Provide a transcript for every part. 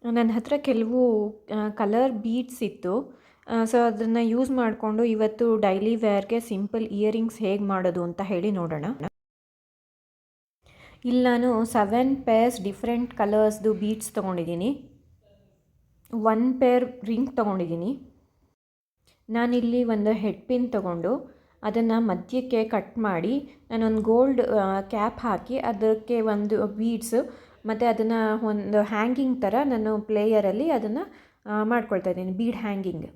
ನನ್ನ ಹತ್ರ ಕೆಲವು ಕಲರ್ ಬೀಡ್ಸ್ ಇತ್ತು. ಸೊ ಅದನ್ನು ಯೂಸ್ ಮಾಡಿಕೊಂಡು ಇವತ್ತು ಡೈಲಿ ವೇರ್ಗೆ ಸಿಂಪಲ್ ಇಯರಿಂಗ್ಸ್ ಹೇಗೆ ಮಾಡೋದು ಅಂತ ಹೇಳಿ ನೋಡೋಣ. ಇಲ್ಲಿ ನಾನು 7 ಪೇರ್ಸ್ ಡಿಫ್ರೆಂಟ್ ಕಲರ್ಸ್ದು ಬೀಡ್ಸ್ ತೊಗೊಂಡಿದ್ದೀನಿ. 1 ಪೇರ್ ರಿಂಗ್ ತೊಗೊಂಡಿದ್ದೀನಿ. ನಾನಿಲ್ಲಿ ಒಂದು ಹೆಡ್ ಪಿನ್ ತೊಗೊಂಡು ಅದನ್ನು ಮಧ್ಯಕ್ಕೆ ಕಟ್ ಮಾಡಿ ನಾನೊಂದು ಗೋಲ್ಡ್ ಕ್ಯಾಪ್ ಹಾಕಿ ಅದಕ್ಕೆ ಒಂದು ಬೀಡ್ಸು ಮತ್ತು ಅದನ್ನು ಒಂದು ಹ್ಯಾಂಗಿಂಗ್ ಥರ ನಾನು ಪ್ಲೇಯರಲ್ಲಿ ಅದನ್ನು ಮಾಡ್ಕೊಳ್ತಾ ಇದ್ದೀನಿ, bead hanging.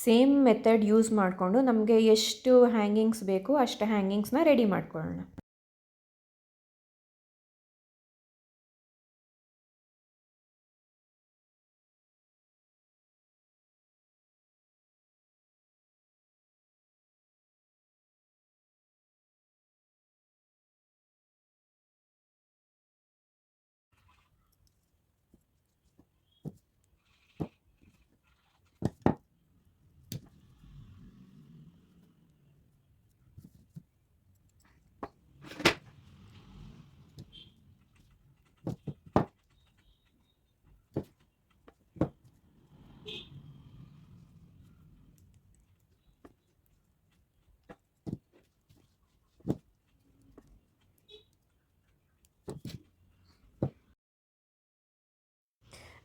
Same method use ಮಾಡಿಕೊಂಡು ನಮಗೆ ಎಷ್ಟು ಹ್ಯಾಂಗಿಂಗ್ಸ್ ಬೇಕು ಅಷ್ಟು ಹ್ಯಾಂಗಿಂಗ್ಸ್ನ ರೆಡಿ ಮಾಡ್ಕೊಳ್ಳೋಣ.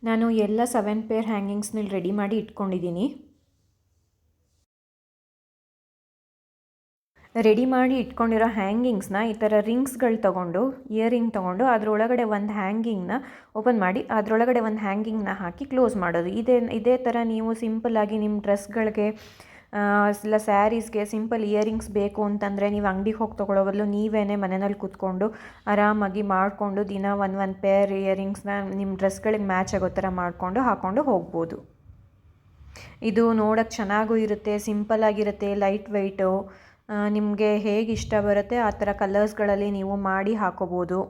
ನಾನು ಎಲ್ಲ 7 ಪೇರ್ ಹ್ಯಾಂಗಿಂಗ್ಸ್ನ ರೆಡಿ ಮಾಡಿ ಇಟ್ಕೊಂಡಿದ್ದೀನಿ. ರೆಡಿ ಮಾಡಿ ಇಟ್ಕೊಂಡಿರೋ ಹ್ಯಾಂಗಿಂಗ್ಸ್ನ ಈ ಥರ ರಿಂಗ್ಸ್ಗಳು ತೊಗೊಂಡು, ಇಯರಿಂಗ್ ತೊಗೊಂಡು ಅದರೊಳಗಡೆ ಒಂದು ಹ್ಯಾಂಗಿಂಗ್ನ ಓಪನ್ ಮಾಡಿ ಅದರೊಳಗಡೆ ಒಂದು ಹ್ಯಾಂಗಿಂಗ್ನ ಹಾಕಿ ಕ್ಲೋಸ್ ಮಾಡೋದು. ಇದೇ ಥರ ನೀವು ಸಿಂಪಲ್ಲಾಗಿ ನಿಮ್ಮ ಡ್ರೆಸ್ಗಳಿಗೆ ಇಲ್ಲ ಸ್ಯಾರೀಸ್ಗೆ ಸಿಂಪಲ್ ಇಯರಿಂಗ್ಸ್ ಬೇಕು ಅಂತಂದರೆ ನೀವು ಅಂಗಡಿಗೆ ಹೋಗಿ ತೊಗೊಳ್ಳೋ ಬದಲು ನೀವೇ ಮನೆಯಲ್ಲಿ ಕೂತ್ಕೊಂಡು ಆರಾಮಾಗಿ ಮಾಡಿಕೊಂಡು ದಿನ ಒಂದು ಪೇರ್ ಇಯರಿಂಗ್ಸ್ನ ನಿಮ್ಮ ಡ್ರೆಸ್ಗಳಿಗೆ ಮ್ಯಾಚ್ ಆಗೋ ಥರ ಮಾಡಿಕೊಂಡು ಹಾಕ್ಕೊಂಡು ಹೋಗ್ಬೋದು. ಇದು ನೋಡೋಕ್ಕೆ ಚೆನ್ನಾಗೂ ಇರುತ್ತೆ, ಸಿಂಪಲ್ಲಾಗಿರುತ್ತೆ, ಲೈಟ್ ವೆಯ್ಟು. ನಿಮಗೆ ಹೇಗೆ ಇಷ್ಟ ಬರುತ್ತೆ ಆ ಥರ ಕಲರ್ಸ್ಗಳಲ್ಲಿ ನೀವು ಮಾಡಿ ಹಾಕೋಬೋದು.